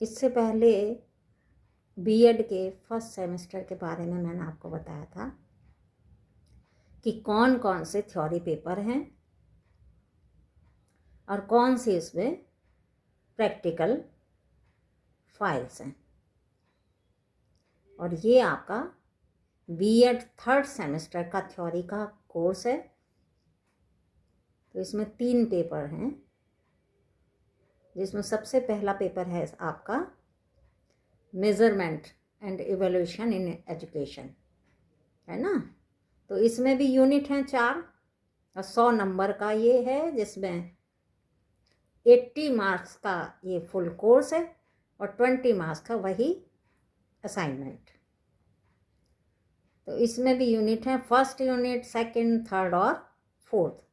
इससे पहले बीएड के फर्स्ट सेमेस्टर के बारे में मैंने आपको बताया था कि कौन कौन से थ्योरी पेपर हैं और कौन से इसमें प्रैक्टिकल फाइल्स हैं। और ये आपका बीएड थर्ड सेमेस्टर का थ्योरी का कोर्स है। तो इसमें 3 पेपर हैं, जिसमें सबसे पहला पेपर है आपका measurement and evaluation in education, है ना। तो इसमें भी यूनिट हैं 4 और 100 नंबर का ये है, जिसमें 80 मार्क्स का ये फुल कोर्स है और 20 मार्क्स का वही असाइनमेंट। तो इसमें भी यूनिट है, फर्स्ट यूनिट, सेकंड, थर्ड और फोर्थ।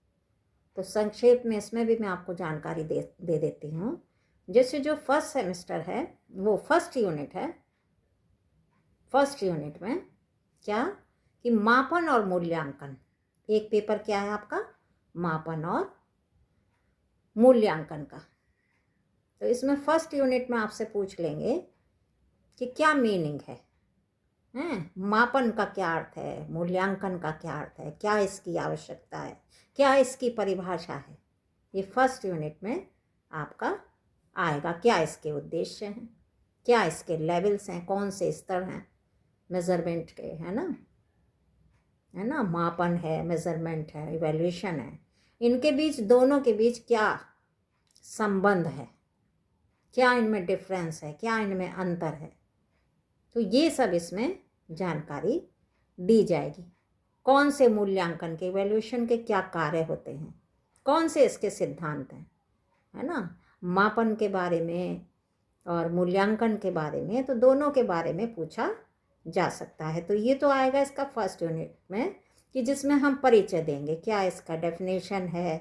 तो संक्षेप में इसमें भी मैं आपको जानकारी दे देती हूँ। जैसे जो फर्स्ट सेमेस्टर है वो फर्स्ट यूनिट है। फर्स्ट यूनिट में क्या कि मापन और मूल्यांकन, एक पेपर क्या है आपका, मापन और मूल्यांकन का। तो इसमें फर्स्ट यूनिट में आपसे पूछ लेंगे कि क्या मीनिंग है, मापन का क्या अर्थ है, मूल्यांकन का क्या अर्थ है, क्या इसकी आवश्यकता है, क्या इसकी परिभाषा है। ये फर्स्ट यूनिट में आपका आएगा। क्या इसके उद्देश्य हैं, क्या इसके लेवल्स हैं, कौन से स्तर हैं मेज़रमेंट के, है ना। मापन है, मेज़रमेंट है, इवैल्यूएशन है, इनके बीच, दोनों के बीच क्या संबंध है, क्या इनमें डिफरेंस है, क्या इनमें अंतर है। तो ये सब इसमें जानकारी दी जाएगी। कौन से मूल्यांकन के, इवैल्यूएशन के क्या कार्य होते हैं, कौन से इसके सिद्धांत हैं, है ना। मापन के बारे में और मूल्यांकन के बारे में, तो दोनों के बारे में पूछा जा सकता है। तो ये तो आएगा इसका फर्स्ट यूनिट में, कि जिसमें हम परिचय देंगे, क्या इसका डेफिनेशन है,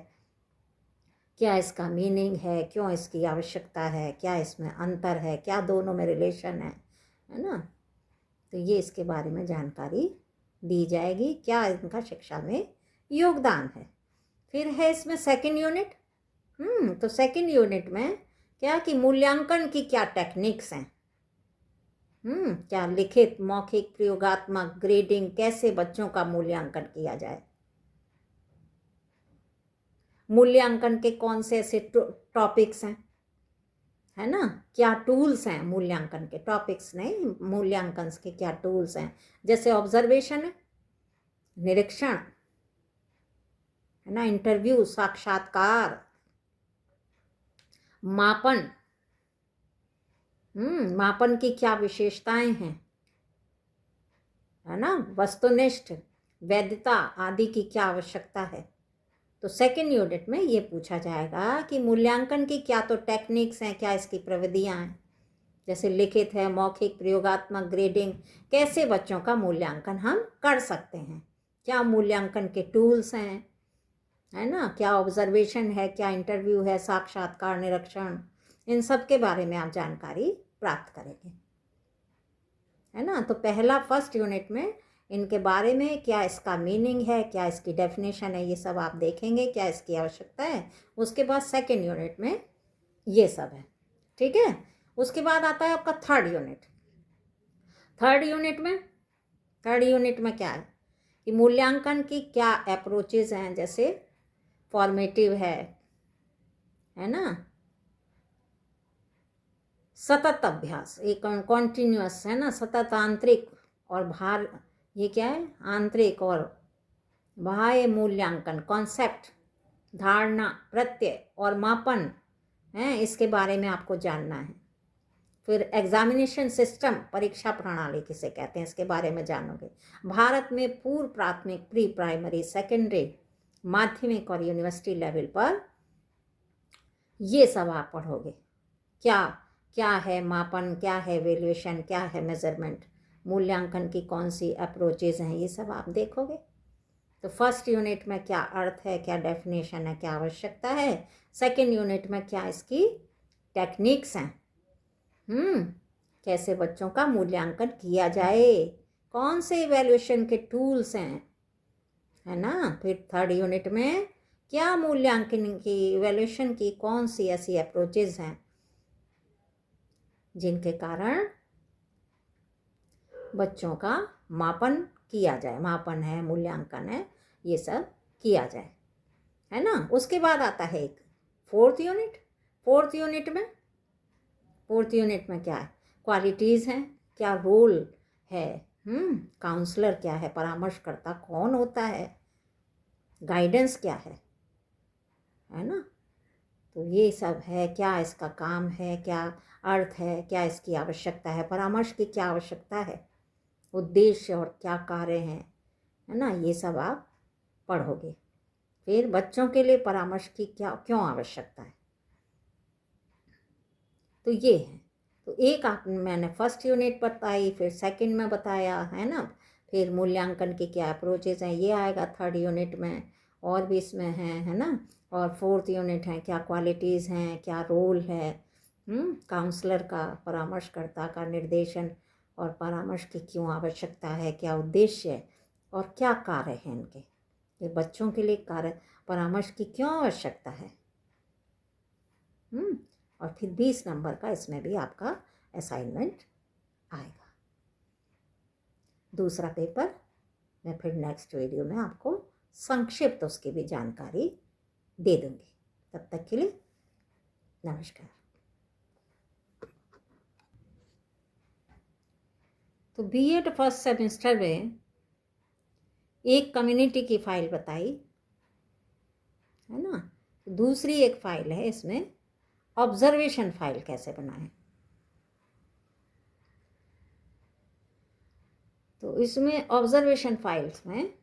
क्या इसका मीनिंग है, क्यों इसकी आवश्यकता है, क्या इसमें अंतर है, क्या दोनों में रिलेशन है ना। तो ये इसके बारे में जानकारी दी जाएगी, क्या इनका शिक्षा में योगदान है। फिर है इसमें सेकंड यूनिट। तो सेकंड यूनिट में क्या कि मूल्यांकन की क्या टेक्निक्स हैं, क्या लिखित, मौखिक, प्रयोगात्मक, ग्रेडिंग, कैसे बच्चों का मूल्यांकन किया जाए, मूल्यांकन के कौन से ऐसे टॉपिक्स हैं, है ना, क्या टूल्स हैं मूल्यांकन के, टॉपिक्स नहीं, मूल्यांकन के क्या टूल्स हैं। जैसे ऑब्जर्वेशन है, निरीक्षण, है ना, इंटरव्यू, साक्षात्कार, मापन, मापन की क्या विशेषताएं हैं, है ना, वस्तुनिष्ठ, वैधता आदि की क्या आवश्यकता है। तो सेकंड यूनिट में ये पूछा जाएगा कि मूल्यांकन की क्या तो टेक्निक्स हैं, क्या इसकी प्रविधियां हैं, जैसे लिखित है, मौखिक, प्रयोगात्मक, ग्रेडिंग, कैसे बच्चों का मूल्यांकन हम कर सकते हैं, क्या मूल्यांकन के टूल्स हैं, है ना, क्या ऑब्जर्वेशन है, क्या इंटरव्यू है, साक्षात्कार, निरीक्षण, इन सब के बारे में आप जानकारी प्राप्त करेंगे, है ना। तो पहला फर्स्ट यूनिट में इनके बारे में, क्या इसका मीनिंग है, क्या इसकी डेफिनेशन है, ये सब आप देखेंगे, क्या इसकी आवश्यकता है। उसके बाद सेकंड यूनिट में ये सब है, ठीक है। उसके बाद आता है आपका थर्ड यूनिट। थर्ड यूनिट में क्या है कि मूल्यांकन की क्या अप्रोचेज हैं, जैसे फॉर्मेटिव है ना, सतत अभ्यास, एक कॉन्टिन्यूअस, है ना, सतत, आंतरिक और ये क्या है, आंतरिक और बाह्य मूल्यांकन, कॉन्सेप्ट, धारणा, प्रत्यय और मापन है, इसके बारे में आपको जानना है। फिर एग्जामिनेशन सिस्टम, परीक्षा प्रणाली किसे कहते हैं, इसके बारे में जानोगे। भारत में पूर्व प्राथमिक, प्री प्राइमरी, सेकेंडरी, माध्यमिक और यूनिवर्सिटी लेवल पर ये सब आप पढ़ोगे। क्या क्या है मापन, क्या है वैल्यूएशन, क्या है मेजरमेंट, मूल्यांकन की कौन सी अप्रोचेज हैं, ये सब आप देखोगे। तो फर्स्ट यूनिट में क्या अर्थ है, क्या डेफिनेशन है, क्या आवश्यकता है। सेकंड यूनिट में क्या इसकी टेक्निक्स हैं, कैसे बच्चों का मूल्यांकन किया जाए, कौन से इवैल्यूएशन के टूल्स हैं, है ना। फिर थर्ड यूनिट में क्या मूल्यांकन की, इवैल्यूएशन की कौन सी ऐसी अप्रोचेज हैं जिनके कारण बच्चों का मापन किया जाए, मापन है, मूल्यांकन है, ये सब किया जाए, है ना। उसके बाद आता है एक फोर्थ यूनिट। फोर्थ यूनिट में क्या है, क्वालिटीज़ हैं, क्या रोल है, काउंसलर क्या है, परामर्शकर्ता कौन होता है, गाइडेंस क्या है ना। तो ये सब है, क्या इसका काम है, क्या अर्थ है, क्या इसकी आवश्यकता है, परामर्श की क्या आवश्यकता है, उद्देश्य और क्या कार्य हैं, है ना, ये सब आप पढ़ोगे। फिर बच्चों के लिए परामर्श की क्या क्यों आवश्यकता है, तो ये है। तो एक मैंने फर्स्ट यूनिट बताई, फिर सेकंड में बताया, है ना। फिर मूल्यांकन के क्या अप्रोचेज हैं, ये आएगा थर्ड यूनिट में, और भी इसमें है ना। और फोर्थ यूनिट है, क्या क्वालिटीज़ हैं, क्या रोल है, काउंसलर का, परामर्शकर्ता का निर्देशन और परामर्श की क्यों आवश्यकता है, क्या उद्देश्य है और क्या कार्य हैं इनके, ये बच्चों के लिए कार्य परामर्श की क्यों आवश्यकता है। और फिर 20 नंबर का इसमें भी आपका असाइनमेंट आएगा। दूसरा पेपर मैं फिर नेक्स्ट वीडियो में आपको संक्षिप्त उसकी भी जानकारी दे दूंगी। तब तक के लिए नमस्कार। तो बीएड फर्स्ट सेमेस्टर में एक कम्युनिटी की फाइल बताई, है ना। दूसरी एक फाइल है इसमें ऑब्जर्वेशन फाइल कैसे बनाएं। तो इसमें ऑब्जर्वेशन फाइल्स में